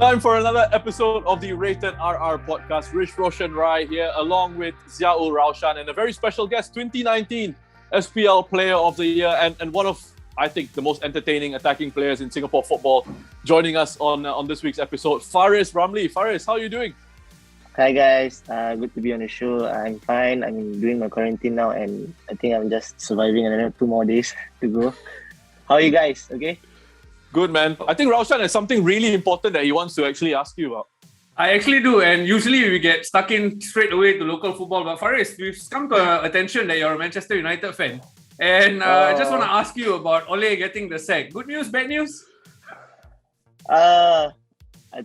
Time for another episode of the Rated RR podcast. Rich Roshan Rai here, along with Ziaul Raushan, and a very special guest, 2019 SPL Player of the Year, and one of, I think, the most entertaining attacking players in Singapore football, joining us on this week's episode, Faris Ramli. Faris, how are you doing? Hi guys, good to be on the show. I'm fine. I'm doing my quarantine now, and I think I'm just surviving another 2 more days to go. How are you guys? Okay? Good, man. I think Raushan has something really important that he wants to actually ask you about. I actually do, and usually we get stuck in straight away to local football. But Faris, we've come to our attention that you're a Manchester United fan. And I just want to ask you about Ole getting the sack. Good news, bad news? I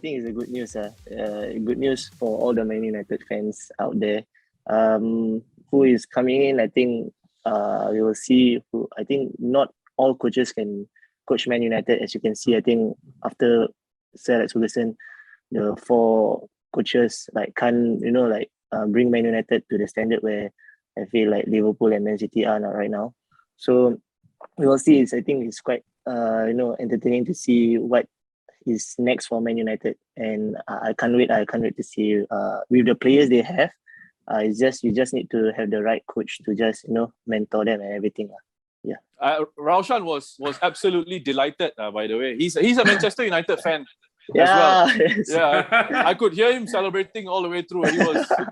think it's a good news. Good news for all the Man United fans out there. Who is coming in, I think we will see. I think not all coaches can coach Man United. As you can see, I think after Sir Alex Ferguson, the 4 coaches can't bring Man United to the standard where I feel like Liverpool and Man City are not right now. So we will see. I think it's quite entertaining to see what is next for Man United, and I can't wait to see with the players they have. You just need to have the right coach to just mentor them and everything. Yeah. Raushan was absolutely delighted. By the way, he's a Manchester United fan as well. Yes. Yeah, I could hear him celebrating all the way through.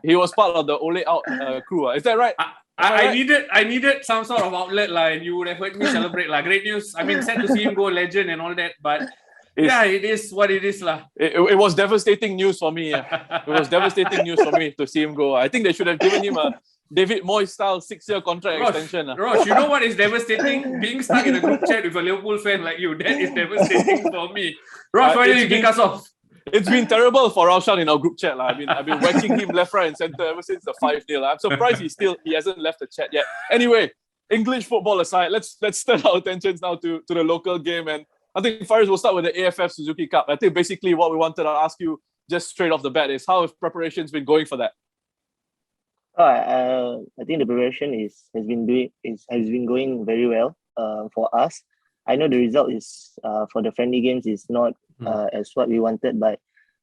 He was part of the Ole out crew. Is that right? I needed some sort of outlet, and you would have heard me celebrate. Great news. I mean, sad to see him go legend and all that, but it is what it is. It was devastating news for me. It was devastating news for me to see him go. I think they should have given him a David Moyes style 6-year contract extension. Rosh, you know what is devastating? Being stuck in a group chat with a Liverpool fan like you. That is devastating for me. Rosh, why did you kick us off? It's been terrible for Raushan in our group chat. I've been whacking him left, right, and centre ever since the 5-0. I'm surprised he hasn't left the chat yet. Anyway, English football aside, let's turn our attentions now to the local game. And I think Faris will start with the AFF Suzuki Cup. I think basically what we wanted to ask you just straight off the bat is how have preparations been going for that? I think the preparation has been going very well for us. I know the result is for the friendly games is not as what we wanted, but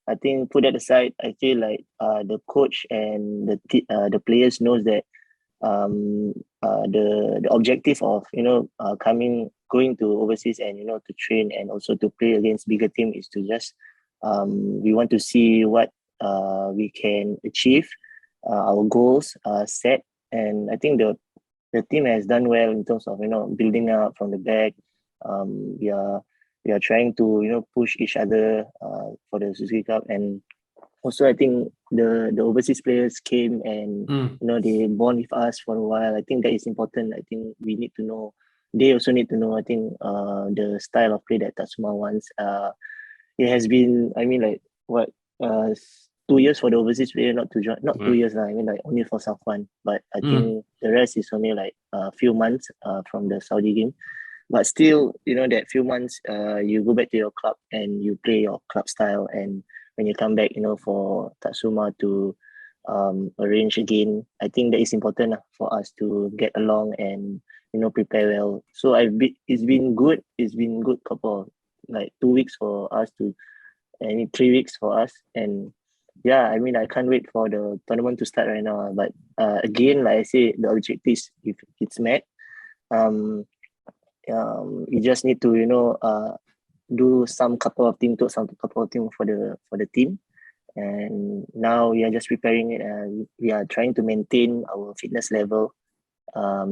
I think put that aside, I feel like the coach and the players knows that the objective of going to overseas and to train and also to play against bigger team is to just we want to see what we can achieve. Our goals are set, and I think the team has done well in terms of building up from the back. We are trying to push each other for the Suzuki Cup, and also I think the overseas players came and they bond with us for a while. I think that is important. I think we need to know. They also need to know. I think the style of play that Tatsuma wants. It has been 2 years for the overseas player not to join, not 2 years. Only for some fun. But I think the rest is only a few months from the Saudi game. But still, that few months, you go back to your club and you play your club style. And when you come back, for Tatsuma to arrange again, I think that is important for us to get along and prepare well. So it's been good. It's been good couple 2 weeks for us to, 3 weeks for us. And yeah, I can't wait for the tournament to start right now. But again, like I say, the objective is if it's met, you just need to do some couple of things for the team. And now we are just preparing it. We are trying to maintain our fitness level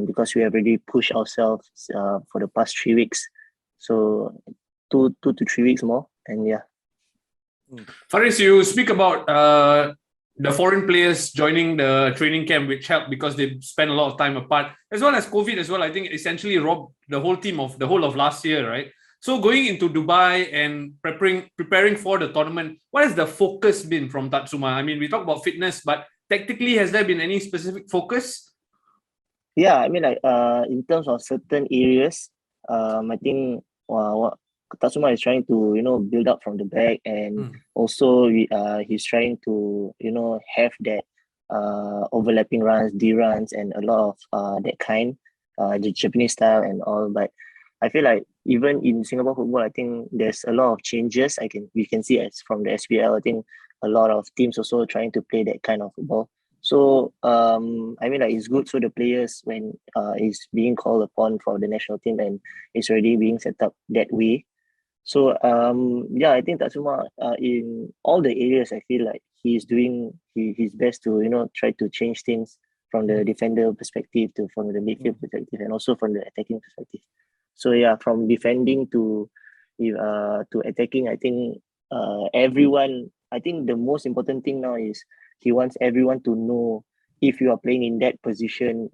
because we have already pushed ourselves for the past 3 weeks. So 2 to 3 weeks more, and yeah. Faris, you speak about the foreign players joining the training camp, which helped because they spent a lot of time apart, as well as COVID as well. I think it essentially robbed the whole team of the whole of last year, right? So going into Dubai and preparing for the tournament, what has the focus been from Tatsuma? I mean, we talk about fitness, but tactically, has there been any specific focus? Yeah, in terms of certain areas, I think what Tatsuma is trying to build up from the back, and also he's trying to have that overlapping runs, D runs, and a lot of that kind, the Japanese style and all. But I feel like even in Singapore football, I think there's a lot of changes. We can see as from the SPL. I think a lot of teams also trying to play that kind of football. So I mean, like, it's good. So the players, when is being called upon for the national team and it's already being set up that way. So I think Tatsuma, in all the areas, I feel like he's doing his best to try to change things from the defender perspective to from the midfield perspective and also from the attacking perspective. So yeah, from defending to attacking, I think everyone. I think the most important thing now is he wants everyone to know if you are playing in that position.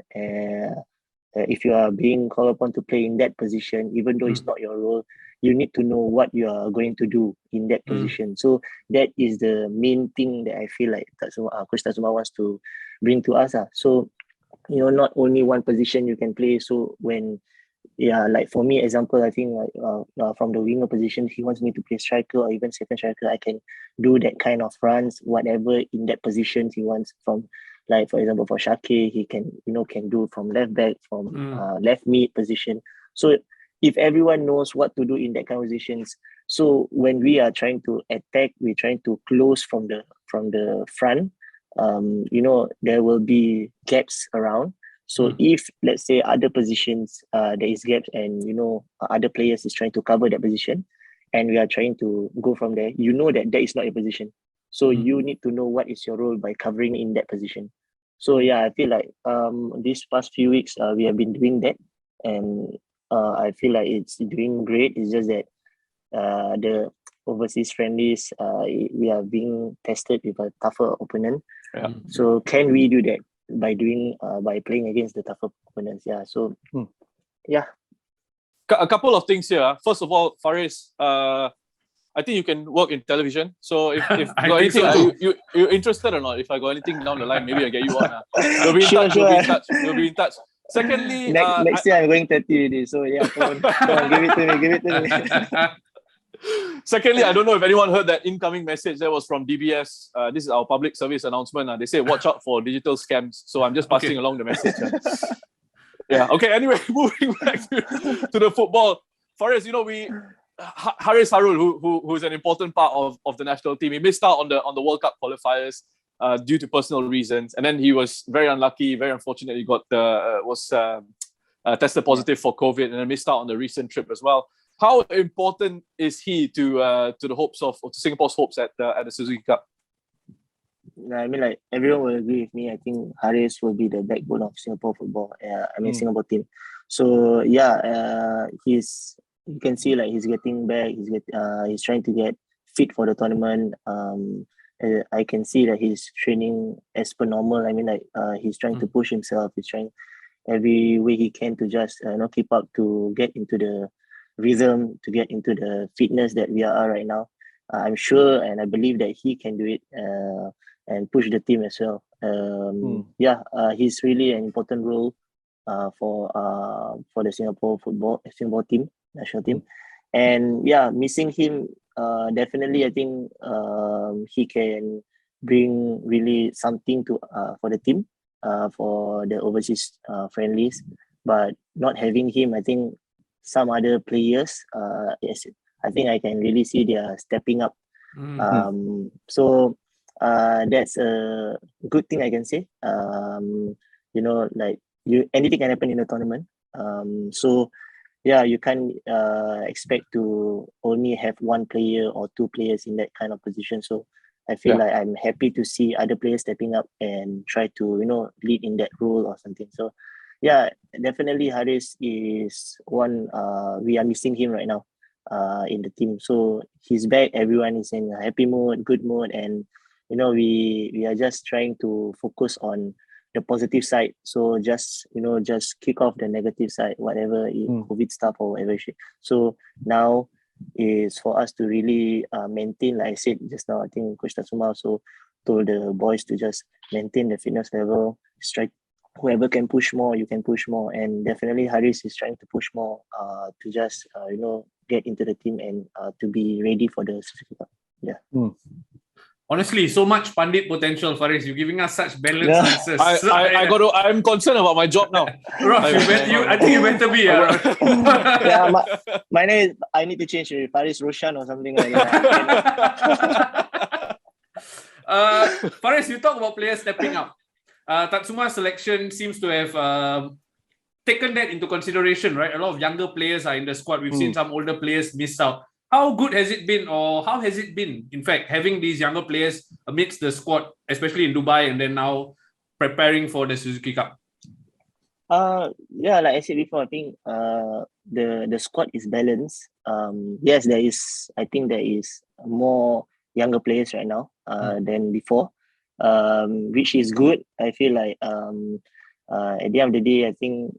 If you are being called upon to play in that position, even though it's not your role, you need to know what you are going to do in that position. So that is the main thing that I feel like Coach Tatsuma wants to bring to us. So, not only one position you can play. So like for me, example, I think from the winger position, he wants me to play striker or even second striker. I can do that kind of runs, whatever in that position he wants from. Like for example, for Shake, he can do from left back, from left mid position. So if everyone knows what to do in that kind of positions, so when we are trying to attack, we're trying to close from the front. There will be gaps around. So if let's say other positions there is gaps and other players is trying to cover that position, and we are trying to go from there, that is not your position. So you need to know what is your role by covering in that position. So I feel like these past few weeks we have been doing that, and I feel like it's doing great. It's just that the overseas friendlies we are being tested with a tougher opponent. Yeah. So can we do that by playing against the tougher opponents? Yeah. So yeah. A couple of things here. First of all, Faris, I think you can work in television. So if you got anything, you're interested or not? If I got anything down the line, maybe I get you on. We'll be in touch. We'll be in touch. Secondly, next year I'm going 30 already. So yeah, come on, give it to me. Secondly, I don't know if anyone heard that incoming message that was from DBS. This is our public service announcement. They say watch out for digital scams. So I'm just passing along the message. Yeah. Okay. Anyway, moving back to the football. Faris, Hariss Harun, who is an important part of the national team, he missed out on the World Cup qualifiers due to personal reasons, and then he was very unlucky, very unfortunate. He got tested positive for COVID, and then missed out on the recent trip as well. How important is he to the hopes of Singapore's hopes at the Suzuki Cup? I mean, like, everyone will agree with me. I think Hariss will be the backbone of Singapore football. Singapore team. So you can see like he's getting back. He's trying to get fit for the tournament. I can see that he's training as per normal. I mean, like he's trying to push himself. He's trying every way he can to just keep up, to get into the rhythm, to get into the fitness that we are right now. I'm sure and I believe that he can do it and push the team as well. He's really an important role for the Singapore team, national team. And missing him, definitely I think he can bring really something to for the team, for the overseas friendlies. But not having him, I think some other players, yes, I think I can really see they are stepping up. So that's a good thing I can say. Anything can happen in a tournament. You can't expect to only have one player or two players in that kind of position. So I feel like I'm happy to see other players stepping up and try to lead in that role or something. So definitely Hariss is one. We are missing him right now in the team. So he's back. Everyone is in a happy mood, good mood, and we are just trying to focus on the positive side. So just kick off the negative side, whatever COVID stuff or whatever shit. So now is for us to really maintain, like I said just now, I think Coach Tatsuma also told the boys to just maintain the fitness level, strike. Whoever can push more, you can push more. And definitely Hariss is trying to push more to just get into the team and to be ready for the Suzuki Cup. Honestly, so much pundit potential, Faris. You're giving us such balanced answers. I'm concerned about my job now. Ross, I think you better be. Yeah, my name is, I need to change to Faris Roshan or something like that. Faris, you talk about players stepping up. Tatsuma's selection seems to have taken that into consideration, right? A lot of younger players are in the squad. We've seen some older players miss out. How good has it been, or how has it been, in fact, having these younger players amidst the squad, especially in Dubai, and then now preparing for the Suzuki Cup? Yeah, like I said before, I think the squad is balanced. Yes, I think there is more younger players right now than before, which is good. I feel like at the end of the day, I think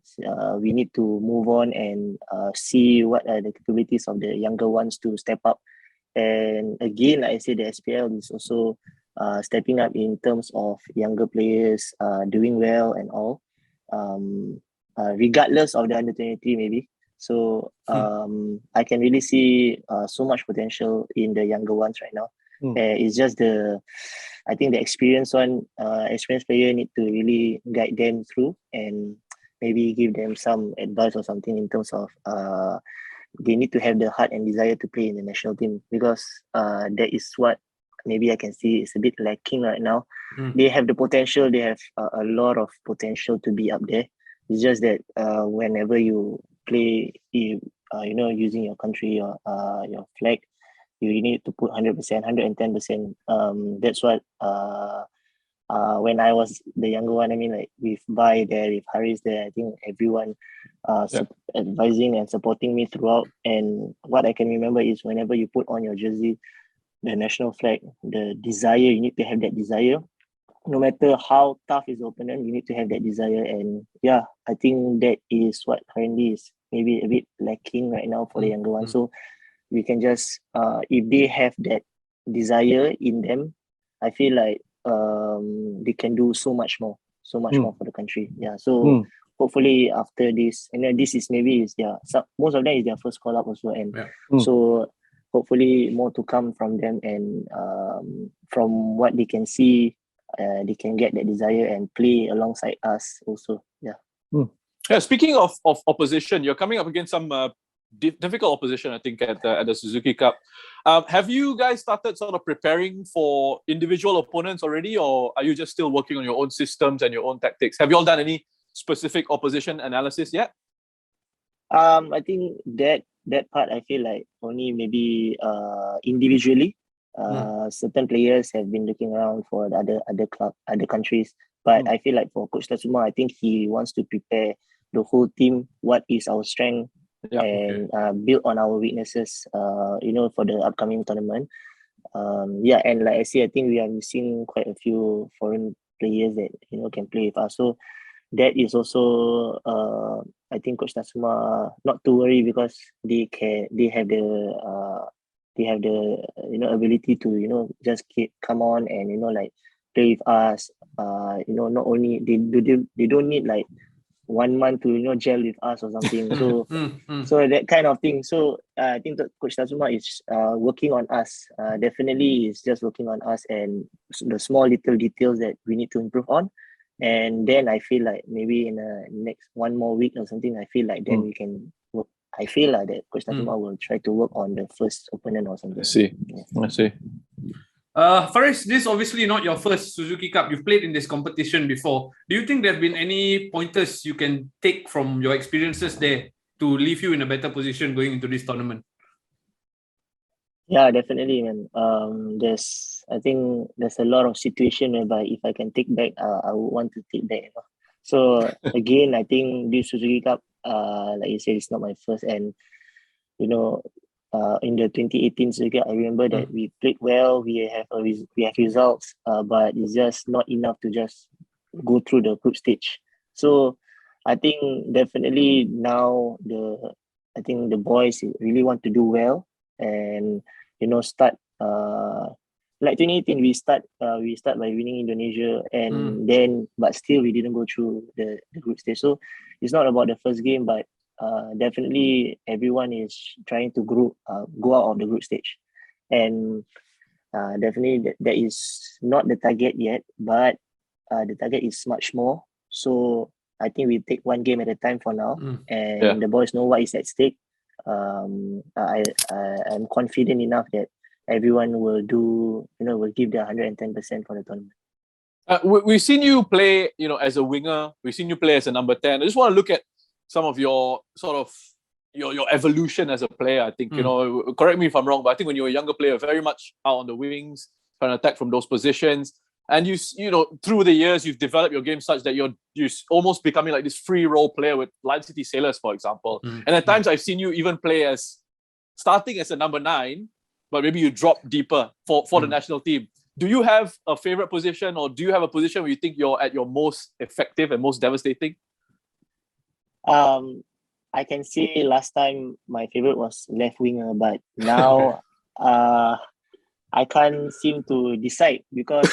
we need to move on and see what are the capabilities of the younger ones to step up. And again, like I said, the SPL is also stepping up in terms of younger players doing well and all, regardless of the under 23 maybe. So I can really see so much potential in the younger ones right now. It's just I think the experienced player need to really guide them through and maybe give them some advice or something in terms of they need to have the heart and desire to play in the national team, because that is what maybe I can see is a bit lacking right now. They have the potential, they have a lot of potential to be up there. It's just that whenever you play, using your country or your flag, you need to put 100%, 110%. That's what when I was the younger one, I mean, like with Bai there, with Hariss there, I think everyone advising and supporting me throughout. And what I can remember is whenever you put on your jersey, the national flag, the desire, you need to have that desire. No matter how tough is the opponent, you need to have that desire. And yeah, I think that is what currently is maybe a bit lacking right now for the younger ones. So we can just, if they have that desire in them, I feel like they can do so much more for the country. Yeah. So hopefully after this, and this is maybe most of them is their first call up also, and so hopefully more to come from them, and from what they can see, they can get that desire and play alongside us also. Yeah. Yeah. Speaking of opposition, you're coming up against some difficult opposition, I think, at the Suzuki Cup. Have you guys started sort of preparing for individual opponents already, or are you just still working on your own systems and your own tactics? Have you all done any specific opposition analysis yet? I think that part, I feel like only maybe individually. Certain players have been looking around for other countries, but I feel like for Coach Tatsuma, I think he wants to prepare the whole team. What is our strength? And build on our weaknesses, for the upcoming tournament. And like I say, I think we are missing quite a few foreign players that can play with us. So that is also, I think Coach Tatsuma not to worry, because they have the ability to just come on and like play with us. Not only they don't need like 1 month to gel with us or something. So so that kind of thing. So I think that Coach Tatsuma is working on us. Definitely is just working on us and the small little details that we need to improve on. And then I feel like maybe in the next 1 more week or something, I feel like then we can work. I feel like that Coach Tatsuma will try to work on the first opponent or something. I see. Faris, this is obviously not your first Suzuki Cup. You've played in this competition before. Do you think there have been any pointers you can take from your experiences there to leave you in a better position going into this tournament? Yeah, definitely, man. I think there's a lot of situation whereby if I can take back, I would want to take back. So again, I think this Suzuki Cup, like you said, it's not my first, and in the 2018 Suzuki Cup, I remember that we played well. We have results, but it's just not enough to just go through the group stage. So I think definitely now I think the boys really want to do well and start like 2018 we start by winning Indonesia, and then but still we didn't go through the group stage. So it's not about the first game, but definitely everyone is trying to go out of the group stage. And definitely that is not the target yet, but the target is much more. So I think we take one game at a time for now, and the boys know what is at stake. I'm confident enough that everyone will will give their 110% for the tournament. We've seen you play, as a winger. We've seen you play as a number 10. I just want to look at some of your sort of your evolution as a player. I think, correct me if I'm wrong, but I think when you were a younger player, very much out on the wings, trying to attack from those positions. And through the years, you've developed your game such that you're almost becoming like this free role player with Lion City Sailors, for example. And at times I've seen you even play starting as a number 9, but maybe you drop deeper for the national team. Do you have a favorite position, or do you have a position where you think you're at your most effective and most devastating? I can say last time my favorite was left winger, but now I can't seem to decide because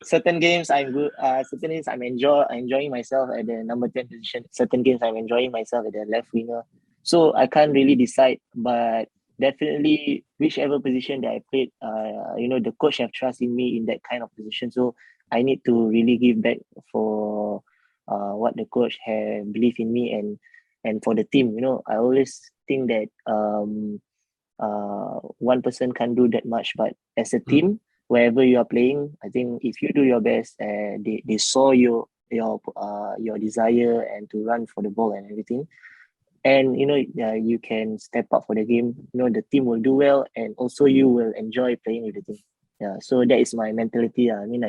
certain games I'm good, certain games I'm enjoying myself at the number 10 position. Certain games I'm enjoying myself at the left winger. So I can't really decide, but definitely whichever position that I played, the coach have trust in me in that kind of position. So I need to really give back for what the coach have believed in me and for the team. I always think that one person can't do that much, but as a team, wherever you are playing, I think if you do your best, they saw your desire and to run for the ball and everything, and you can step up for the game. The team will do well, and also you will enjoy playing with the team. So that is my mentality. I mean,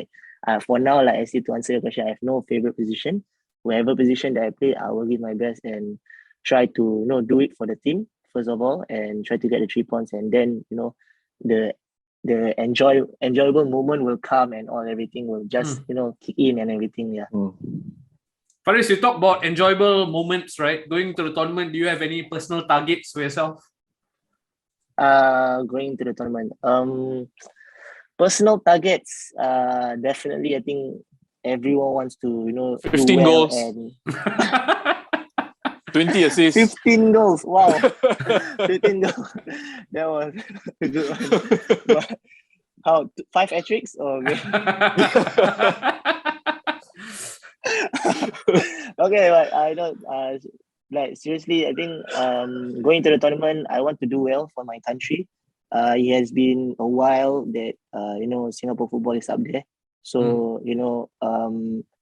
for now, like I said, to answer your question, I have no favorite position. Wherever position that I play, I will give my best and try to do it for the team first of all, and try to get the 3 points, and then the enjoyable moment will come, and everything will just kick in and everything. Faris, you talk about enjoyable moments, right? Going to the tournament, do you have any personal targets for yourself? Going to the tournament, personal targets, definitely I think everyone wants to 15 do well goals and 20 assists. 15 goals. Wow. 15 goals. That was a good one. But how 5 hat-tricks or okay, but I don't seriously, I think going to the tournament, I want to do well for my country. It has been a while that Singapore football is up there. So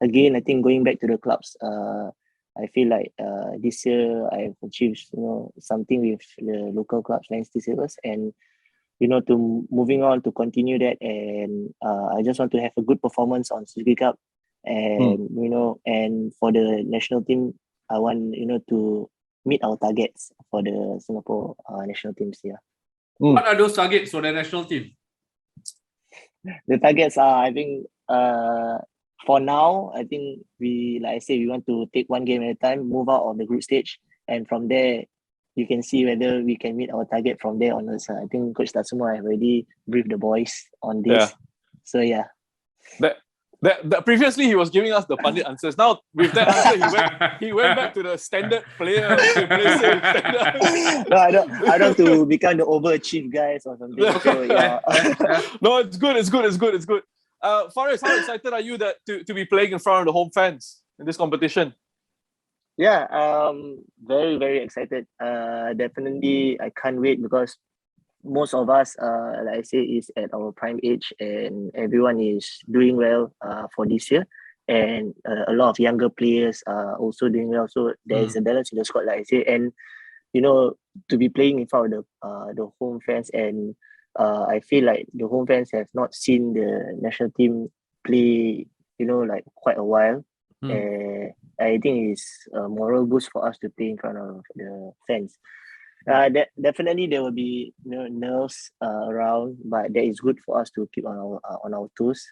again, I think going back to the clubs, I feel like this year I've achieved something with the local clubs, Lion City Sailors, and to moving on to continue that, and I just want to have a good performance on Suzuki Cup, and and for the national team, I want to meet our targets for the Singapore national teams. What are those targets for the national team? The targets are, I think, for now, I think we want to take one game at a time, move out of the group stage, and from there, you can see whether we can meet our target from there onwards. I think Coach Tatsuma have already briefed the boys on this. So That previously he was giving us the pundit answers. Now with that answer, he went back to the standard player. No, I don't want to become the overachieved guys or something. So, No, it's good. Faris, how excited are you to be playing in front of the home fans in this competition? Yeah, very, very excited. Definitely, I can't wait because most of us, like I say, is at our prime age, and everyone is doing well for this year. And a lot of younger players are also doing well. So there is a balance in the squad, like I say. And to be playing in front of the home fans, and I feel like the home fans have not seen the national team play, like quite a while. I think it's a moral boost for us to play in front of the fans. Definitely there will be nerves around, but that is good for us to keep on our toes.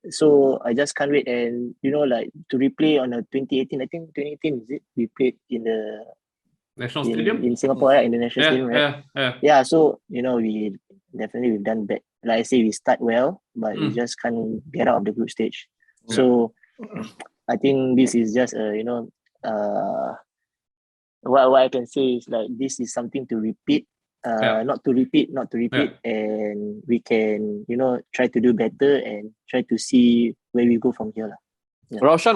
So I just can't wait, and to replay on a 2018. I think 2018 is it? We played in the national stadium in Singapore, right? In the national stadium, right? Yeah. So we've done bad. Like I say, we start well, but we just can't get out of the group stage. So I think this is just what I can say is like this is something to repeat not to repeat, and we can, try to do better and try to see where we go from here. Yeah. Raushan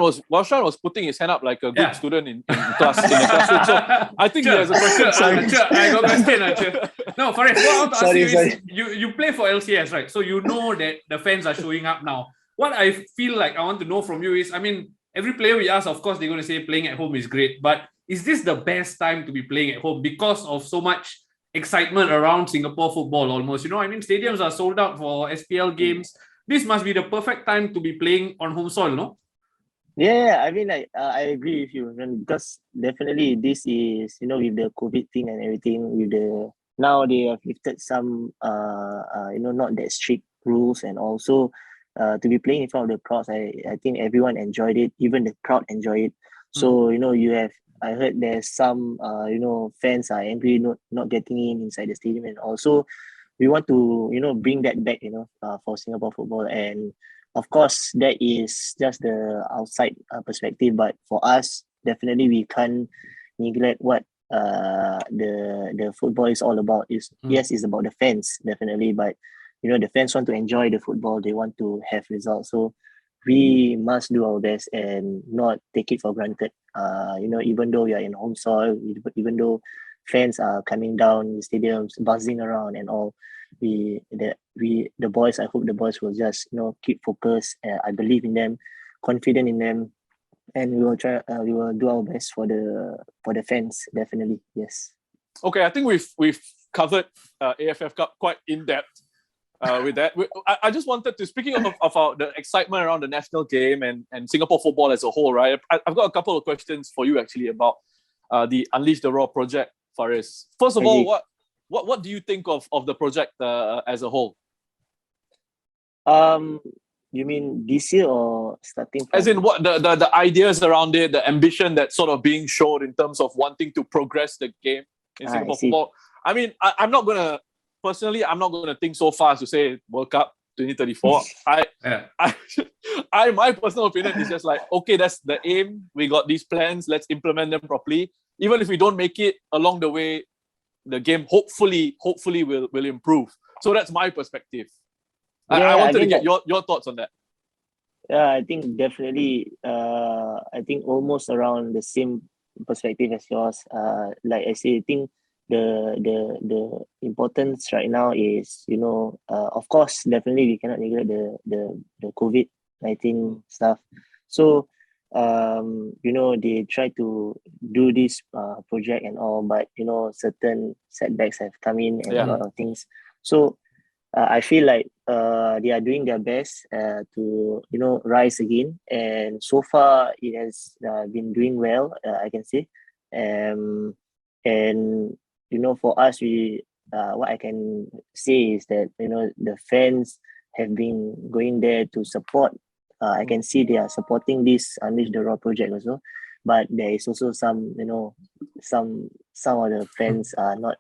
was putting his hand up like a good student in class in the classroom. So I think he has a question. I got a question. No, Faris, what I want to ask you Sorry. is you play for LCS, right? So you know that the fans are showing up now. What I feel like I want to know from you is, I mean, every player we ask, of course, they're going to say playing at home is great. But is this the best time to be playing at home because of so much excitement around Singapore football almost? I mean, stadiums are sold out for SPL games. This must be the perfect time to be playing on home soil, no? Yeah, I mean, I agree with you, because definitely this is, with the COVID thing and everything, now they have lifted some, not that strict rules, and also to be playing in front of the crowds, I think everyone enjoyed it, even the crowd enjoyed it. So, I heard there's some, fans are angry not getting inside the stadium, and also we want to, bring that back, for Singapore football. And of course, that is just the outside perspective, but for us, definitely we can't neglect what the football is all about. Yes, it's about the fans, definitely, but the fans want to enjoy the football, they want to have results. So we must do our best and not take it for granted. Even though we are in home soil, even though fans are coming down the stadiums, buzzing around and all, the boys, I hope the boys will just keep focused. I believe in them, confident in them, and we will try. We will do our best for the fans. Definitely, yes. Okay, I think we've covered AFF Cup quite in depth. With that, I just wanted to, speaking of the excitement around the national game and Singapore football as a whole, right? I've got a couple of questions for you actually about the Unleash the Raw project, Faris. First of all, what do you think of the project as a whole? You mean this year or starting from... As in what the ideas around it, the ambition that's sort of being showed in terms of wanting to progress the game in Singapore football. I mean, I'm not gonna think so far as to say World Cup 2034. My personal opinion is just like, okay, that's the aim. We got these plans. Let's implement them properly. Even if we don't make it along the way, the game hopefully will improve. So that's my perspective. I wanted to get your thoughts on that. Yeah, I think definitely. I think almost around the same perspective as yours. Like I say, I think the importance right now is, of course, definitely we cannot neglect the COVID-19 stuff. So they try to do this project and all, but certain setbacks have come in and a lot of things. So I feel like they are doing their best to rise again, and so far it has been doing well, I can say. And for us, we what I can say is that the fans have been going there to support. I can see they are supporting this Unleash the Raw project also, but there is also some some of the fans are not.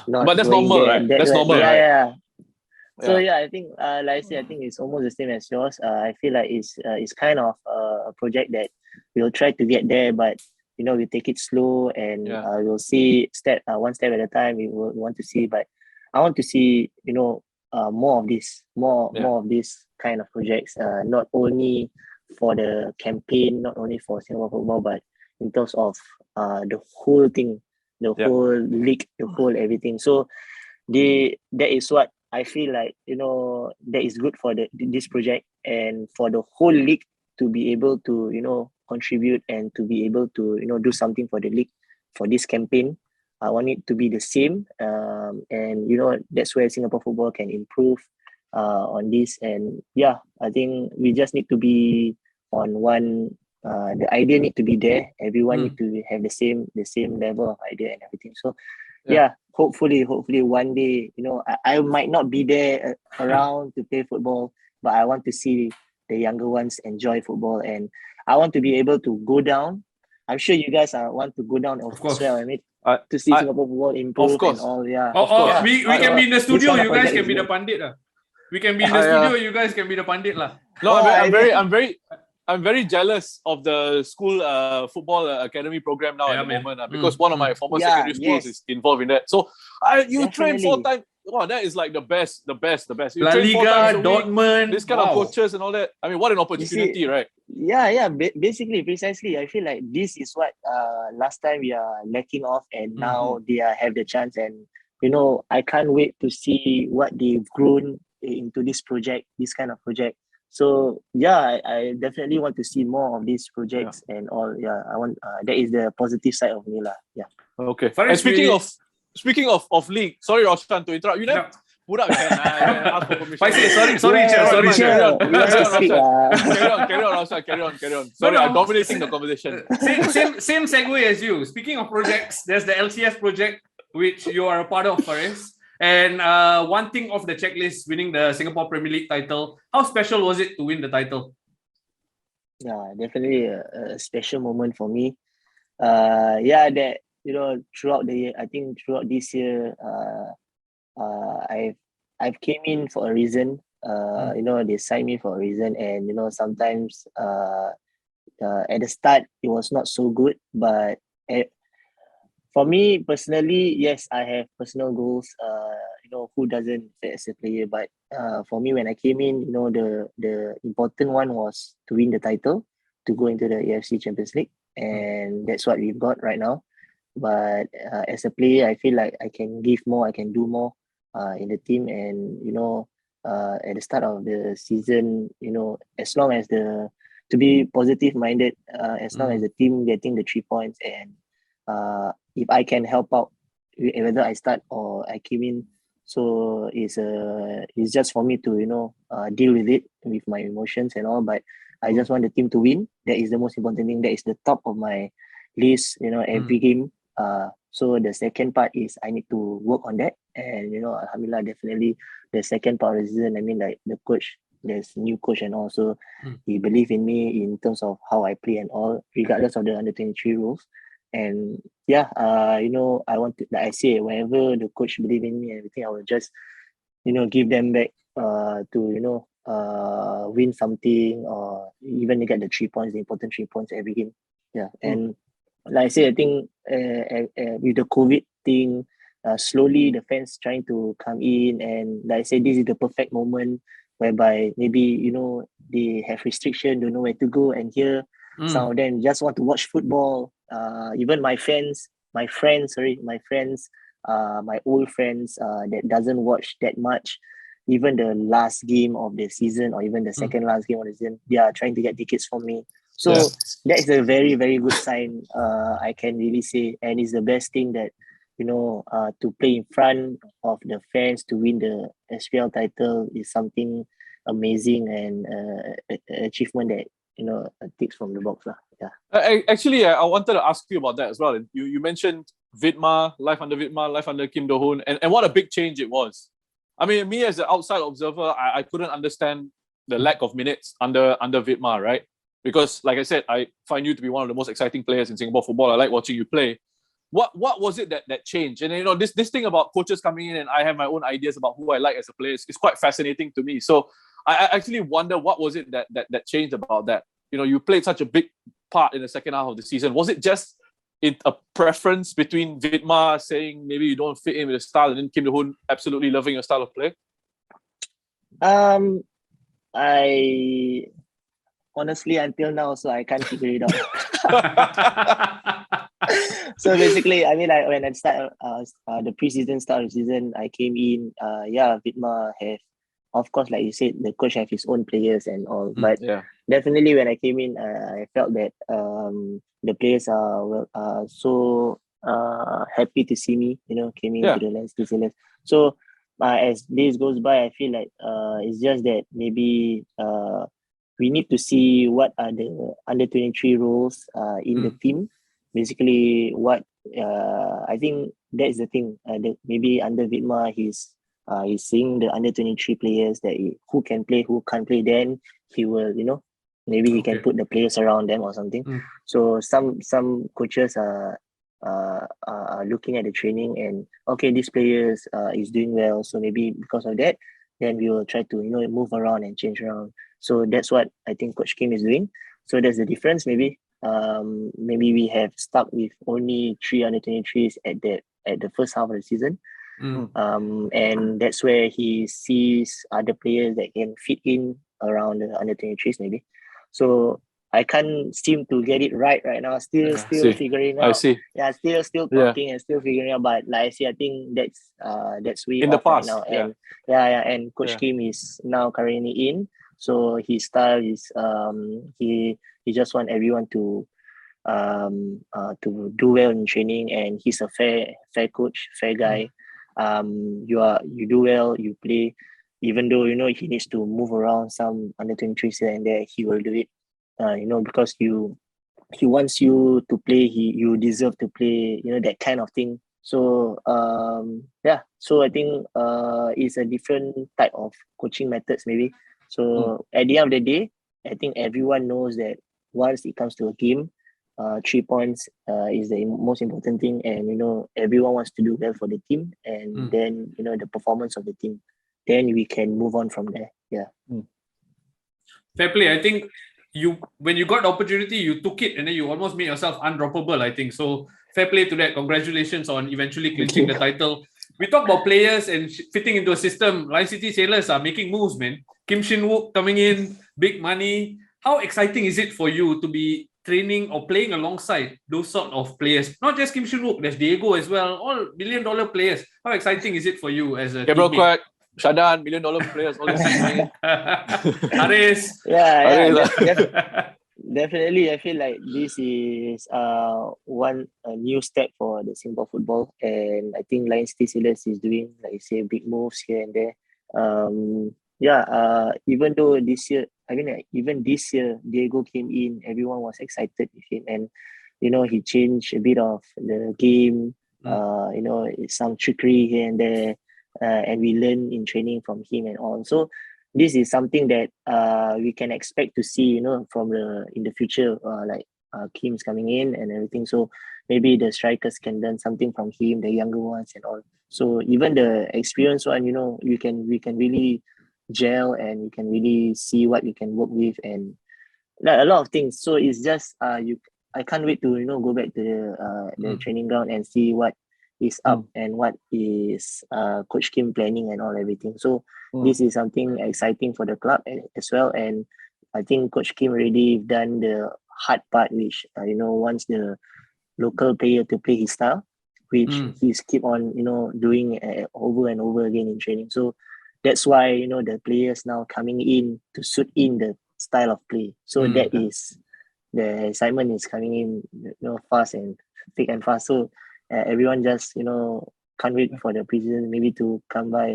But that's normal, right? That's normal, right? Yeah. So I think like I say, I think it's almost the same as yours. I feel like it's kind of a project that we'll try to get there, but we take it slow, and we'll see one step at a time. We want to see, but I want to see more of this kind of projects, not only for the campaign, not only for Singapore football, but in terms of the whole thing, the whole league, the whole everything. So that is what I feel like that is good for this project, and for the whole league to be able to contribute and to be able to do something for the league for this campaign. I want it to be the same, and that's where Singapore football can improve on this. And I think we just need to be on one. The idea need to be there. Everyone need to have the same level of idea and everything. So hopefully one day I might not be there around to play football, but I want to see the younger ones enjoy football, and I want to be able to go down. I'm sure you guys want to go down as well. I mean, to see Singapore football improve, of course. And all. We can be in the studio. You guys can be the pundit. We can be in the studio. You guys can be the pundit. No, I'm very I'm very jealous of the school football academy program now at the moment because one of my former secondary schools is involved in that. So you train 4 times. Wow, that is like the best. You La train 4 times Liga, a week. Dortmund. This kind of coaches and all that. I mean, what an opportunity, right? Yeah. Basically, precisely. I feel like this is what last time we are lacking of, and now they have the chance. And I can't wait to see what they've grown into this project, this kind of project. So yeah, I definitely want to see more of these projects and all. Yeah, I want. That is the positive side of me, lah. Yeah. Okay. And speaking of league, sorry, Roshan, to interrupt. You never put up your hand. Ask for permission. Sorry, Carry on, Roshan. Carry on. Sorry, I'm dominating the conversation. Same segue as you. Speaking of projects, there's the LCS project, which you are a part of, Faris. And one thing off the checklist, winning the Singapore Premier League title. How special was it to win the title? Yeah, definitely a special moment for me. Throughout the year, I think throughout this year, I've came in for a reason. They signed me for a reason, and sometimes at the start it was not so good, but for me personally, yes, I have personal goals. Who doesn't as a player? But for me, when I came in, the important one was to win the title, to go into the AFC Champions League, and that's what we've got right now. But as a player, I feel like I can give more, I can do more in the team, and at the start of the season, as long as to be positive minded, as long as the team getting the 3 points, and if I can help out, whether I start or I came in, so it's just for me to deal with it with my emotions and all. But I just want the team to win. That is the most important thing. That is the top of my list. Every game. So the second part is I need to work on that, and alhamdulillah, definitely the second part of the season, I mean, like the coach, there's new coach, and also he believe in me in terms of how I play and all, regardless of the under 23 rules. And I want to, like I say, whenever the coach believe in me and everything, I will just give them back to win something, or even to get the 3 points, the important 3 points every game. And like I say, I think with the COVID thing, slowly the fans trying to come in, and like I say, this is the perfect moment whereby maybe they have restriction, don't know where to go, and here some of them just want to watch football. Even my friends, my old friends that doesn't watch that much, even the last game of the season or even the second last game of the season, they are trying to get tickets from me. So that is a very, very good sign, I can really say. And it's the best thing that, to play in front of the fans to win the SPL title is something amazing, and an achievement that, ticks from the box. Actually, I wanted to ask you about that as well. You mentioned Vidmar, life under Kim Do-Hoon, and what a big change it was. I mean, me as an outside observer, I couldn't understand the lack of minutes under Vidmar, right? Because, like I said, I find you to be one of the most exciting players in Singapore football. I like watching you play. What was it that changed? And this thing about coaches coming in, and I have my own ideas about who I like as a player, is quite fascinating to me. So I actually wonder, what was it that changed about that? You played such a big part in the second half of the season. Was it just a preference between Vidmar saying maybe you don't fit in with the style, and then Kim Do-Hoon absolutely loving your style of play? I honestly, until now, so I can't figure it out. So basically, I mean, like when I start the preseason start of the season, I came in. Vidmar have, of course, like you said, the coach have his own players and all. But definitely, when I came in, I felt that the players are so happy to see me. Came into the LCS. So as days goes by, I feel like it's just that maybe we need to see what are the under 23 roles in the team. Basically, what I think that's the thing. Maybe under Vidmar, he's seeing the under 23 players that who can play, who can't play. Then he will, maybe he can put the players around them or something. So some coaches are looking at the training and, okay, this players is doing well, so maybe because of that then we will try to move around and change around. So that's what I think Coach Kim is doing. So that's the difference. Maybe we have stuck with only 3 under-23s at the first half of the season. And that's where he sees other players that can fit in around the under-23s maybe. So I can't seem to get it right now. Still figuring out. I see. Yeah, still talking and still figuring out. But like I see, I think that's way In the off right past, now. yeah. And and Coach Kim is now currently in. So his style is he just want everyone to do well in training, and he's a fair coach, fair guy. You do well, you play, even though he needs to move around some under-23s here and there, he will do it. Because he wants you to play, you deserve to play, that kind of thing. So so I think it's a different type of coaching methods maybe. So at the end of the day, I think everyone knows that once it comes to a game, 3 points is the most important thing, and everyone wants to do well for the team, and then the performance of the team, then we can move on from there. Fair play. I think when you got the opportunity, you took it, and then you almost made yourself undroppable, I think. So fair play to that. Congratulations on eventually clinching the title. We talk about players and fitting into a system. Lion City Sailors are making moves, man. Kim Shin-wook coming in, big money. How exciting is it for you to be training or playing alongside those sort of players? Not just Kim Shin-wook, there's Diego as well, all $1 million players. How exciting is it for you as a Gabriel teammate? Quack, Shadan, $1 million players, all this coming in. Hariss. Definitely. I feel like this is a new step for the Singapore football, and I think Lion City Sailors is doing, like you say, big moves here and there. Even though even this year Diego came in, everyone was excited with him, and he changed a bit of the game. Some trickery here and there, and we learn in training from him and all. So this is something that we can expect to see, from in the future, like Kim's coming in and everything. So maybe the strikers can learn something from him, the younger ones and all. So even the experienced one, we can really gel, and we can really see what we can work with, and like a lot of things. So it's just I can't wait to go back to the training ground and see what is up and what is Coach Kim planning and all everything. So this is something exciting for the club as well, and I think Coach Kim already done the hard part, which wants the local player to play his style, which he's keep on doing over and over again in training. So that's why the players now coming in to suit in the style of play. So that is the excitement is coming in fast and thick and fast. So everyone just can't wait for the preseason maybe to come by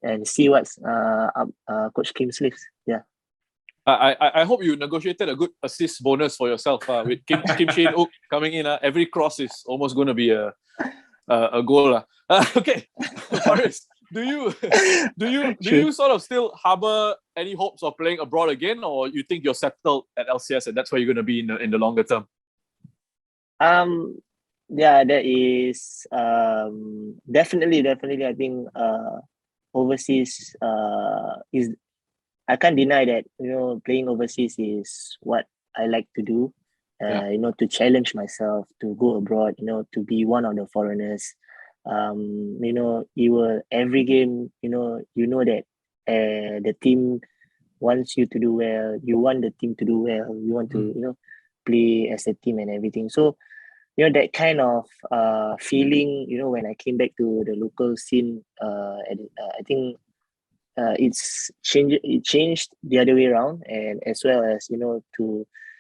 and see what's up Coach Kim's sleeves. I hope you negotiated a good assist bonus for yourself with Kim Shin-wook coming in. Every cross is almost going to be a goal. Okay, Faris, do you sort of still harbor any hopes of playing abroad again, or you think you're settled at LCS and that's where you're going to be in the longer term? That is definitely. I think overseas is. I can't deny that playing overseas is what I like to do. To challenge myself, to go abroad, to be one of the foreigners. You will every game, that the team wants you to do well. You want the team to do well. You want to play as a team and everything. So that kind of feeling, when I came back to the local scene, I think it changed the other way around, and as well as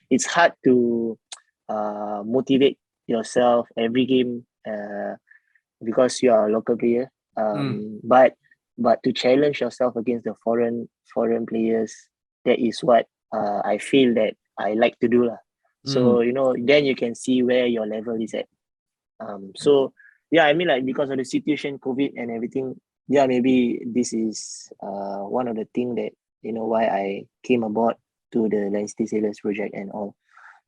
it's hard to motivate yourself every game because you are a local player, but to challenge yourself against the foreign players, that is what I feel that I like to do lah. So then you can see where your level is at. Because of the situation, COVID and everything, maybe this is one of the things that why I came aboard to the LCS Sailors project and all.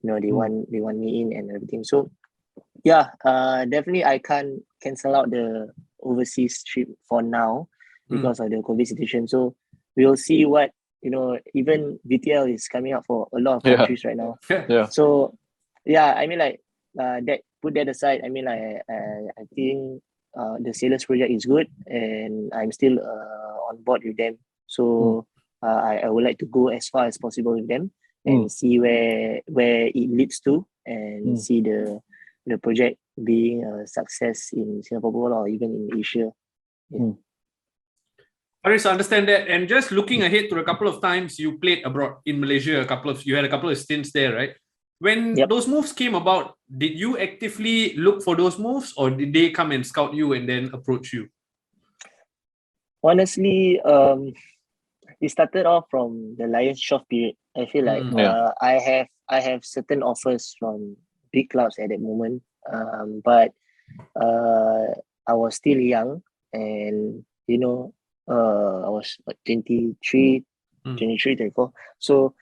They want me in and everything. So definitely I can't cancel out the overseas trip for now. because of the COVID situation. So we'll see what, even VTL is coming up for a lot of countries right now. Yeah. So yeah, I mean like that, put that aside, I mean like I think the Sailors project is good, and I'm still on board with them. So I would like to go as far as possible with them and see where it leads to, and see the project being a success in Singapore or even in Asia. Hariss, I understand that. And just looking ahead to a couple of times you played abroad in Malaysia, you had a couple of stints there, right? When those moves came about, did you actively look for those moves, or did they come and scout you and then approach you? Honestly, it started off from the Lions Shaw period. I feel like I have certain offers from big clubs at that moment, but I was still young, and I was 23, 24. So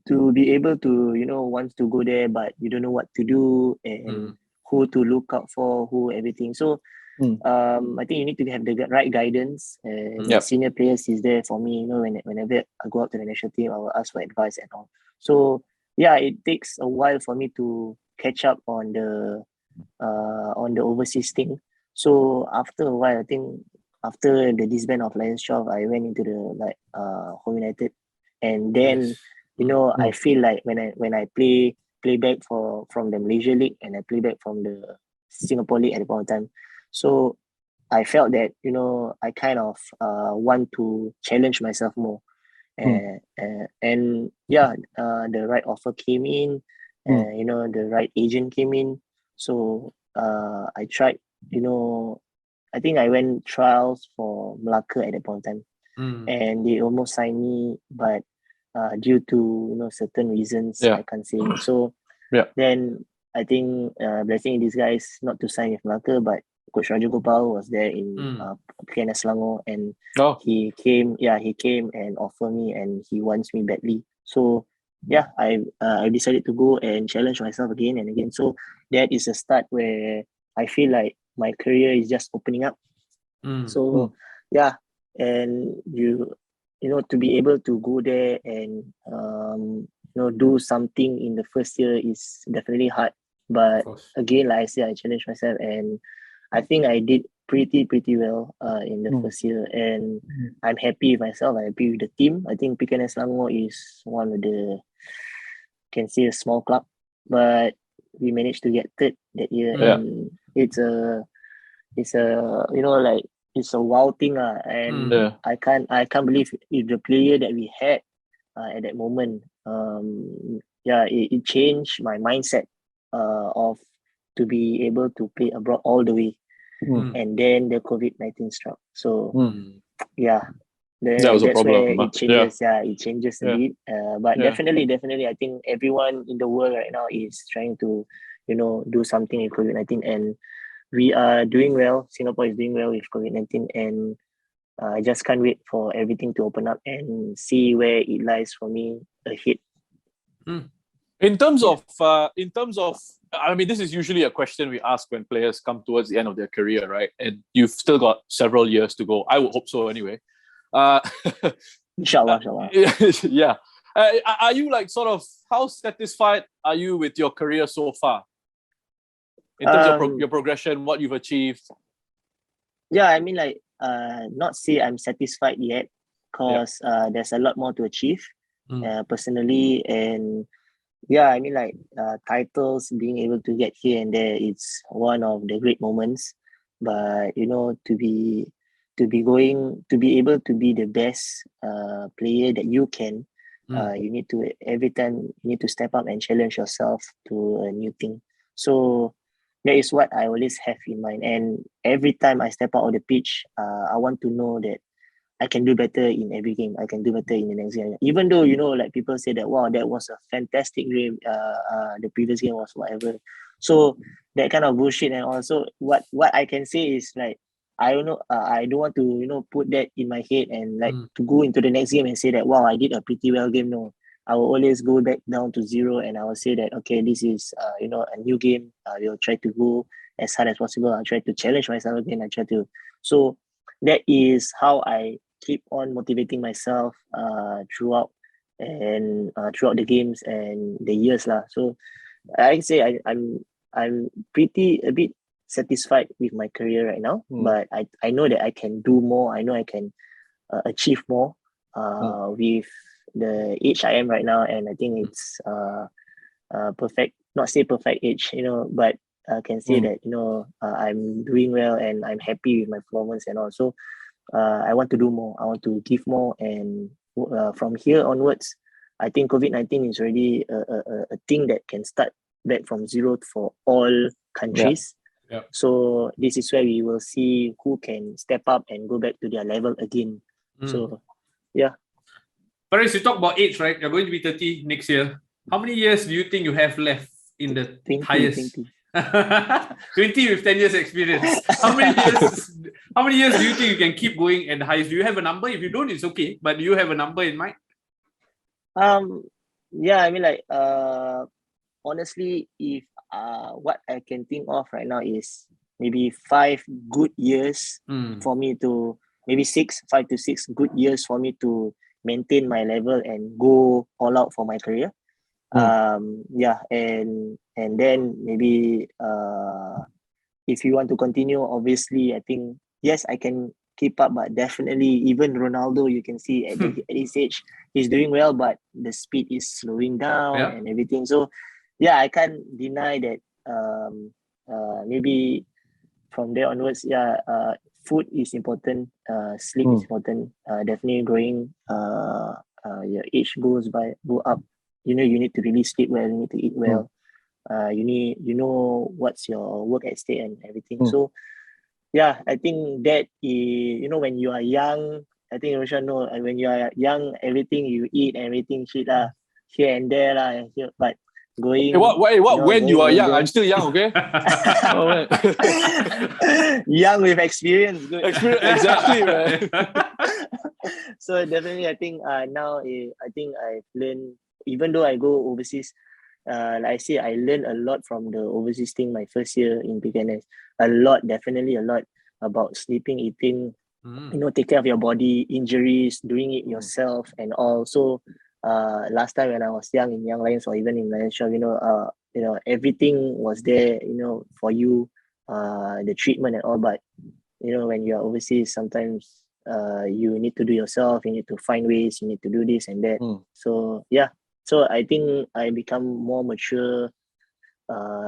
to be able to want to go there, but you don't know what to do and who to look out for, who everything. So I think you need to have the right guidance, and the senior players is there for me. Whenever I go out to the national team, I will ask for advice and all. So yeah, it takes a while for me to catch up on the overseas thing. So after a while, I think after the disband of Lions Shaw, I went into the Home United, and then I feel like when I play back from the Malaysia League, and I play back from the Singapore League at the point of time. So I felt that I kind of want to challenge myself more, and the right offer came in, the right agent came in. So I tried. I think I went trials for Melaka at that point in time, and they almost signed me, but due to certain reasons, I can't say. So then I think blessing in disguise not to sign with Melaka, but Coach Raja Gopal was there in PNS Selangor, and he came and offered me, and he wants me badly. So I decided to go and challenge myself again and again. So that is a start where I feel like my career is just opening up. So and to be able to go there and do something in the first year is definitely hard. But again, like I said, I challenged myself, and I think I did pretty well in the first year, and I'm happy with myself. I'm happy with the team. I think PKNS Selangor is one of the, can say, a small club, but we managed to get third that year, and it's a it's a wow thing, and I can't believe if the player that we had at that moment, it changed my mindset of to be able to play abroad all the way. And then the COVID-19 struck. So that was a that's problem. where it changes. It changes a bit. But definitely, I think everyone in the world right now is trying to, do something with COVID-19, and we are doing well. Singapore is doing well with COVID-19, and I just can't wait for everything to open up and see where it lies for me ahead. In terms of, I mean, this is usually a question we ask when players come towards the end of their career, right? And you've still got several years to go. I would hope so anyway. Inshallah. Yeah. Are you how satisfied are you with your career so far? In terms of your progression, what you've achieved? Yeah, I mean, not say I'm satisfied yet, because there's a lot more to achieve personally, and I mean, titles, being able to get here and there, it's one of the great moments. But to be able to be the best player that you can, you need to, every time you need to step up and challenge yourself to a new thing. So that is what I always have in mind. And every time I step out of the pitch, I want to know that I can do better in every game. I can do better in the next game. Even though, people say that, wow, that was a fantastic game. The previous game was whatever. So that kind of bullshit. And also what I can say is I don't know. I don't want to, put that in my head and to go into the next game and say that, wow, I did a pretty well game. No, I will always go back down to zero, and I will say that, okay, this is, a new game. We'll try to go as hard as possible. I'll try to challenge myself again. So that is how I keep on motivating myself throughout throughout the games and the years lah. So I say I'm pretty a bit satisfied with my career right now, but I know that I can do more. I know I can achieve more with the age I am right now, and I think it's perfect. Not say perfect age, but I can say that I'm doing well and I'm happy with my performance and all. So I want to do more. I want to give more, and from here onwards, I think COVID-19 is already a thing that can start back from zero for all countries. Yeah. So this is where we will see who can step up and go back to their level again. So, yeah. Faris, you talk about age, right? You're going to be 30 next year. How many years do you think you have left in the 20, highest? 20. 20 with 10 years experience. How many years do you think you can keep going at the highest? Do you have a number? If you don't, it's okay. But do you have a number in mind? Yeah, I mean, like, honestly, if what I can think of right now is maybe 5 good years for me to, maybe 5 to 6 good years for me to maintain my level and go all out for my career. Yeah, and then maybe if you want to continue, obviously, I think yes, I can keep up, but definitely even Ronaldo, you can see at his age, he's doing well, but the speed is slowing down and everything. So yeah, I can't deny that maybe from there onwards, food is important, sleep is important, definitely growing your age go up. You need to really sleep well, you need to eat well. You know what's your work at stake and everything. So yeah, I think that is, when you are young, I think Roshan know, when you are young, everything you eat, everything shit here and there but going. When you are young, older, I'm still young, okay? Young with experience, good. Exactly, man. So definitely, I think now I think I've learned. Even though I go overseas, like I say, I learned a lot from the overseas thing my first year in PKNS. Definitely a lot about sleeping, eating, take care of your body, injuries, doing it yourself and all. So last time when I was young in Young Lions or even in Malaysia, everything was there, for you, the treatment and all. But when you're overseas, sometimes you need to do yourself, you need to find ways, you need to do this and that. So yeah. So I think I become more mature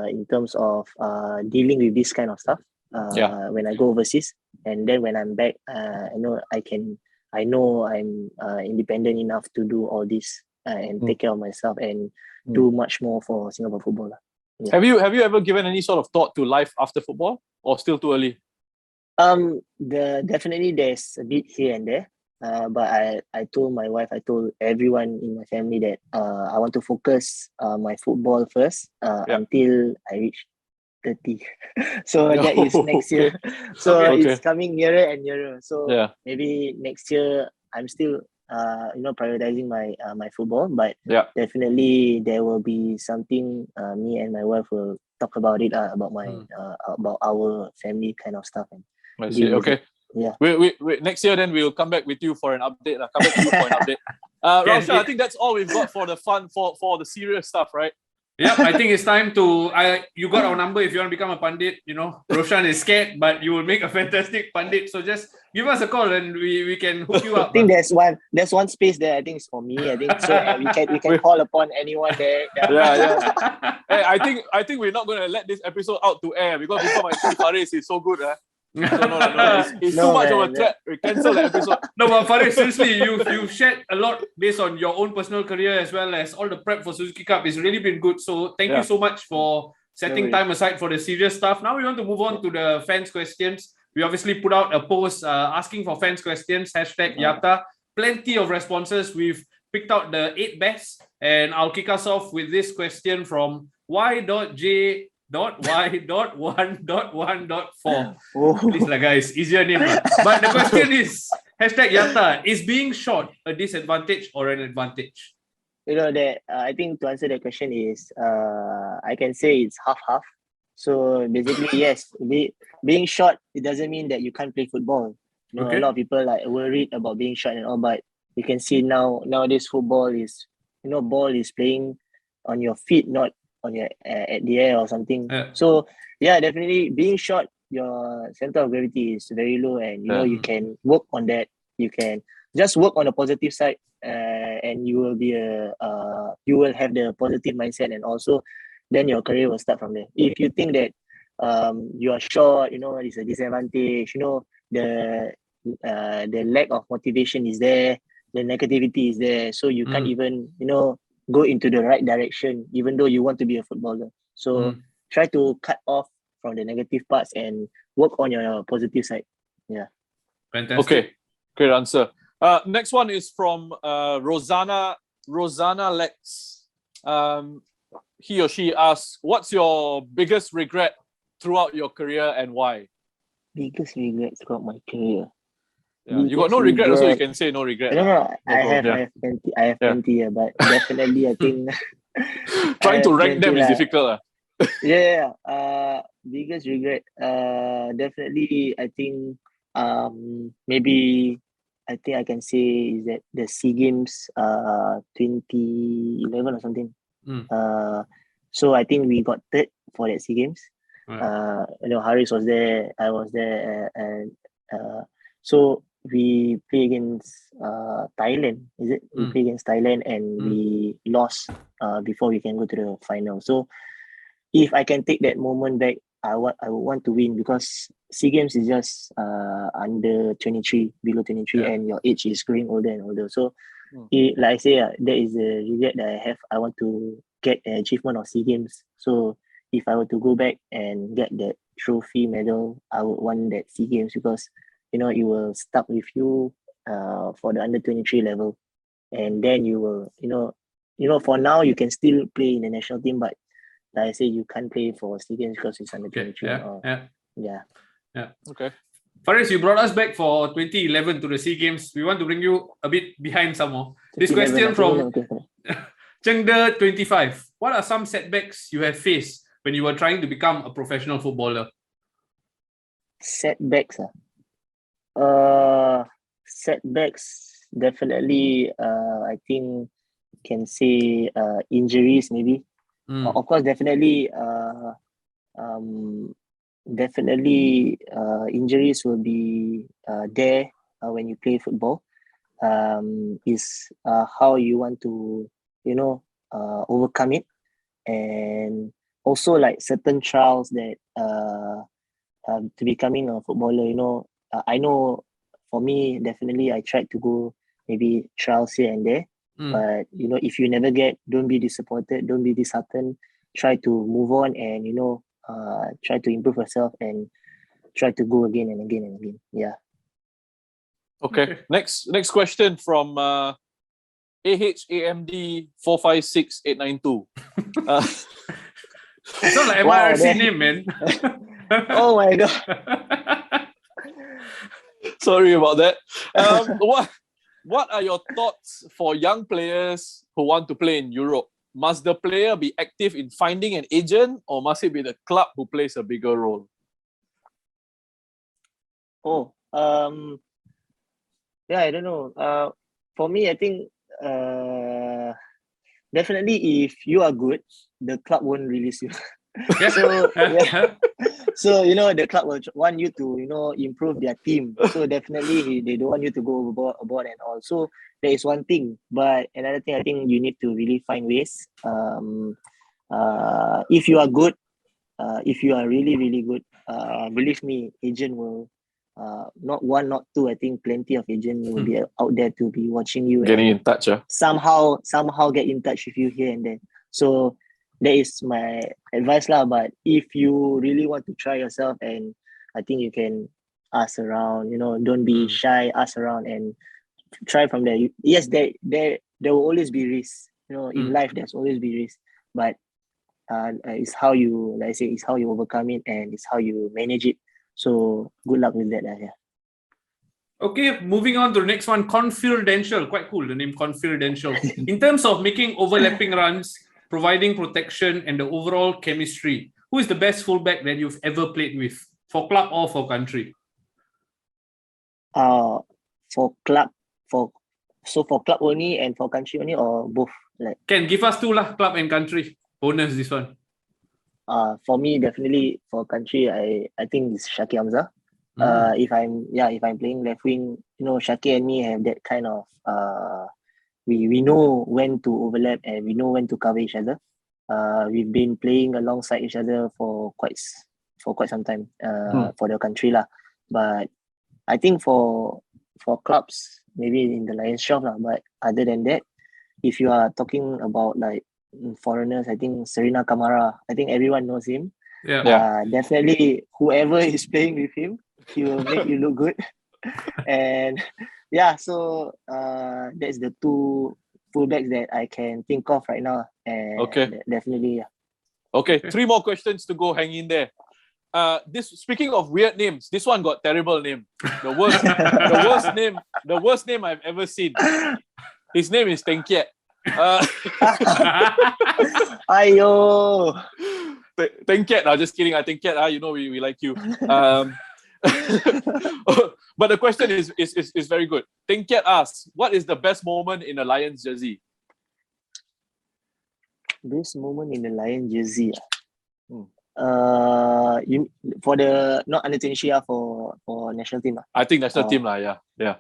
in terms of dealing with this kind of stuff when I go overseas, and then when I'm back, I know I'm independent enough to do all this and take care of myself and do much more for Singapore football. Yeah. Have you ever given any sort of thought to life after football, or still too early? Definitely there's a bit here and there. But I told my wife, I told everyone in my family that I want to focus my football first until I reach 30. So that is next year. So it's coming nearer and nearer. So maybe next year I'm still prioritizing my football, but definitely there will be something me and my wife will talk about it about about our family kind of stuff. And I see. Okay. Yeah. We next year then we'll come back with you for an update. Come back to you for an update. Raushan, I think that's all we've got for the fun, for the serious stuff, right? Yeah, I think it's time to. You got our number if you want to become a pundit. Roshan is scared, but you will make a fantastic pundit. So just give us a call and we can hook you up. I think there's one space there. I think it's for me. I think so. We can call upon anyone there. Yeah. Hey, I think we're not going to let this episode out to air because people might think Faris is so good. So no. It's too much of a threat. We cancel the episode. No, but Faris, seriously, you've shared a lot based on your own personal career as well as all the prep for Suzuki Cup. It's really been good. So thank you so much for setting time aside for the serious stuff. Now we want to move on to the fans' questions. We obviously put out a post asking for fans' questions, #YATA. Plenty of responses. We've picked out the 8 best, and I'll kick us off with this question from Y.J.Y.1.1.4. Please, guys, easier name. But the question is, #YATA, is being short a disadvantage or an advantage? That I think to answer that question is I can say it's half-half. So basically, yes, being short, it doesn't mean that you can't play football. You know, Okay. a lot of people like worried about being shot and all, but you can see nowadays football is, ball is playing on your feet, not on your at the air or something. Yeah. So yeah, definitely being short, your center of gravity is very low, and you can work on that. You can just work on the positive side, and you will you will have the positive mindset, and also then your career will start from there. If you think that you are short, it's a disadvantage. The lack of motivation is there, the negativity is there, so you can't even go into the right direction, even though you want to be a footballer. So try to cut off from the negative parts and work on your positive side. Yeah. Fantastic. Okay, great answer. Next one is from Rosanna Lex. He or she asks, what's your biggest regret throughout your career and why? Biggest regret throughout my career. Yeah. You got no regret also, you can say no regret. No, I have plenty, but definitely I think trying to rank them is difficult. Yeah. Biggest regret. Definitely I think maybe I think I can say is that the SEA Games 2011 or something. So I think we got third for that SEA Games. Hariss was there, I was there, and so we play against Thailand. Is it? We play against Thailand and we lost before we can go to the final. So if I can take that moment back, I would want to win, because SEA Games is just under 23, below 23, and your age is growing older and older. So like I say, that is the regret that I have. I want to get an achievement of SEA Games. So if I were to go back and get that trophy medal, I would want that SEA Games, because it will stuck with you for the under 23 level, and then you will for now you can still play in the national team, but like I say, you can't play for SEA Games because it's under 23. Yeah. Okay. Faris, you brought us back for 2011 to the SEA Games. We want to bring you a bit behind some more. This question from Chengde 25. What are some setbacks you have faced when you were trying to become a professional footballer? Setbacks? Setbacks, definitely, I think can say injuries maybe. Of course, definitely injuries will be there when you play football. Is how you want to overcome it, and also like certain trials that to becoming a footballer. I know for me, definitely I tried to go maybe trials here and there, but if you never get, don't be disappointed, don't be disheartened. Try to move on and try to improve yourself and try to go again and again and again. Yeah. Okay. Next question from AHAMD 456892. It's not like MIRC name, man. Oh my god. Sorry about that. What are your thoughts for young players who want to play in Europe? Must the player be active in finding an agent, or must it be the club who plays a bigger role? I don't know. For me, I think definitely if you are good, the club won't release you. So the club will want you to improve their team. So definitely they don't want you to go aboard and all. So that is one thing. But another thing, I think you need to really find ways. If you are good, if you are really, really good, believe me, agent will not one, not two. I think plenty of agents will be out there to be watching you, getting in touch. Somehow get in touch with you here and there. So that is my advice lah. But if you really want to try yourself, and I think you can ask around. Don't be shy. Ask around and try from there. Yes, there will always be risks. In life there's always be risks, but it's how you, like I say, it's how you overcome it, and it's how you manage it. So good luck with that. Yeah. Okay, moving on to the next one. Confidential, quite cool, the name Confidential. In terms of making overlapping runs, providing protection, and the overall chemistry, who is the best fullback that you've ever played with, for club or for country? For club, for club only and for country only, or both? Like, Can give us two lah, club and country. Bonus this one. for me, definitely for country, I think it's Shaki Hamza. If I'm playing left wing, Shaki and me have that kind of we know when to overlap and we know when to cover each other. We've been playing alongside each other for quite some time for the country lah. But I think for clubs, maybe in the Lions shop lah. But other than that, if you are talking about like foreigners, I think Serena Kamara, I think everyone knows him. Yeah. Definitely whoever is playing with him, he will make you look good. And yeah, so that's the two fullbacks that I can think of right now. And definitely, yeah. Okay, 3 more questions to go. Hang in there. Speaking of weird names, this one got terrible name. The worst name I've ever seen. His name is Teng Kiat. Ayo. Teng Kiat. Just kidding. I Teng Kiat. We like you. But the question is very good. Teng Kiat asks, what is the best moment in a Lions jersey? Best moment in the Lions jersey. For the not under 23 for national team. I think national team lah. Yeah.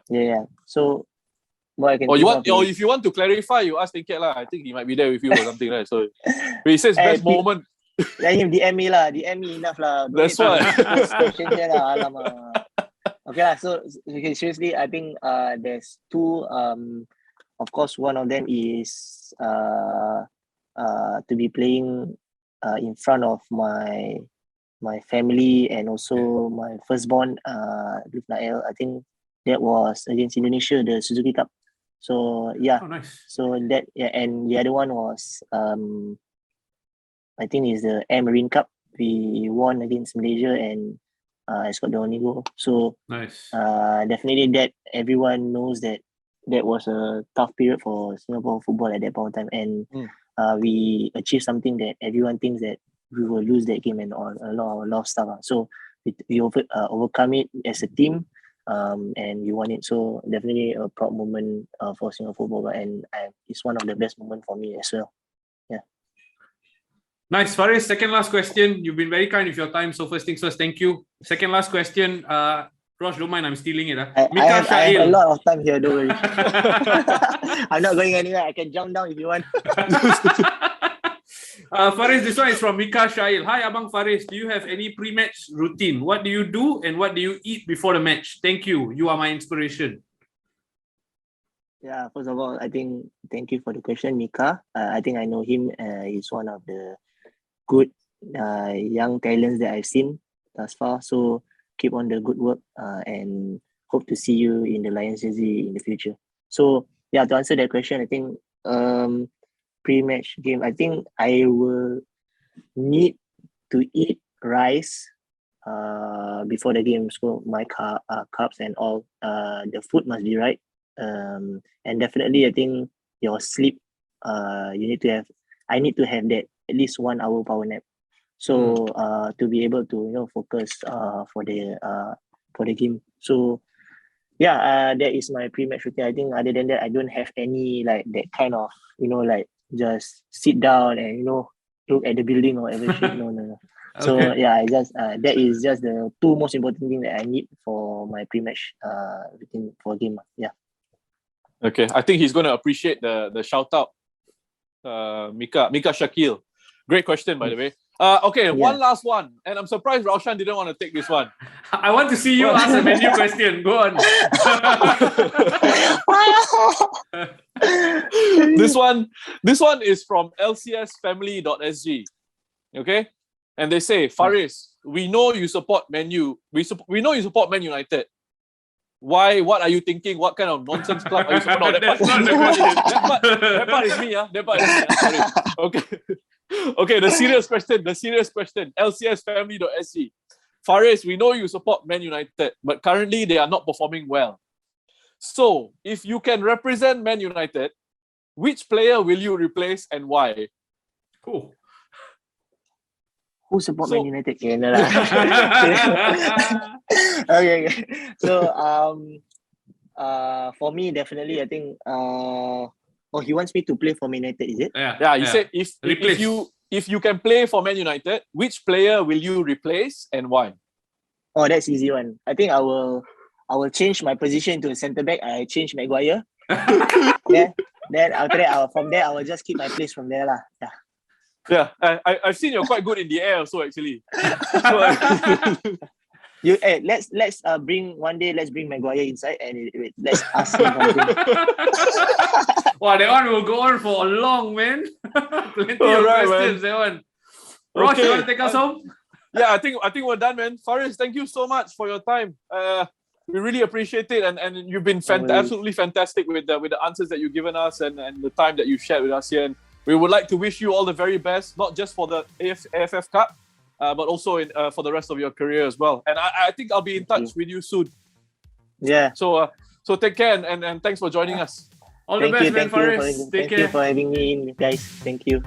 So what I can if you want to clarify, you ask Teng Kiat lah. I think he might be there with you or something, right? So he says best moment. Let him DM me lah. DM me enough lah. That's why. Okay lah. So seriously, I think there's two. Of course, one of them is to be playing in front of my family and also my firstborn, Vidmar. I think that was against Indonesia, the Suzuki Cup. So yeah. Oh, nice. So that and the other one was I think is the Air Marine Cup. We won against Malaysia and I scored the only goal. So nice. Definitely that everyone knows that was a tough period for Singapore football at that point of time, and we achieved something that everyone thinks that we will lose that game and a lot of stuff. So we overcome it as a team, and we won it. So definitely a proud moment for Singapore football, and it's one of the best moments for me as well. Yeah. Nice, Faris. Second last question. You've been very kind with your time. So first things first, thank you. Second last question. Rosh, don't mind, I'm stealing it. I have a lot of time here, don't worry. I'm not going anywhere. I can jump down if you want. Faris, this one is from Mika Shail. Hi, Abang Faris. Do you have any pre-match routine? What do you do and what do you eat before the match? Thank you. You are my inspiration. Yeah, first of all, I think thank you for the question, Mika. I think I know him. He's one of the good young talents that I've seen thus far. So keep on the good work and hope to see you in the Lions jersey in the future. So yeah, to answer that question, I think pre-match game, I think I will need to eat rice before the game. So my carbs and all, the food must be right. And definitely I think your sleep, I need to have that at least 1 hour power nap. So to be able to focus for the game. So yeah, that is my pre-match routine. I think other than that, I don't have any like that kind of like just sit down and look at the building or whatever shit. No. So yeah, I just that is just the two most important things that I need for my pre-match routine for a game. Yeah. Okay, I think he's going to appreciate the shout out. Mika Shakil. Great question, by the way. One last one. And I'm surprised Raushan didn't want to take this one. I want to see you ask a menu question. Go on. This one is from lcsfamily.sg. Okay? And they say, Faris, we know you support Man U. We know you support Man United. Why? What are you thinking? What kind of nonsense club are you supporting? That's not the question. That part is me. That part is me. Sorry. Okay, the serious question. LCSfamily.sg. Faris, we know you support Man United, but currently they are not performing well. So, if you can represent Man United, which player will you replace and why? Cool. Who support So- Man United? Yeah, no lah. Okay. So for me definitely I think he wants me to play for Man United, is it? Yeah, he said Replace. if you can play for Man United, which player will you replace and why? Oh, that's easy one. I think I will change my position to a centre back. I change Maguire. Yeah. Then after that, from there I will just keep my place from there lah. Yeah. Yeah, I've seen you're quite good in the air also actually. So, Let's bring Maguire inside and let's ask him something. Wow, that one will go on for a long, man. Plenty of Alright, questions, that one. Rosh, you Okay. want to take us home? yeah, I think we're done, man. Faris, thank you so much for your time. We really appreciate it, and you've been No worries. absolutely fantastic with the answers that you've given us and the time that you shared with us here. And we would like to wish you all the very best, not just for the AFF Cup, but also for the rest of your career as well. And I think I'll be in touch with you soon. Yeah. So take care and thanks for joining us. All the best, man, Faris. Take Thank care. you for having me in, guys. Thank you.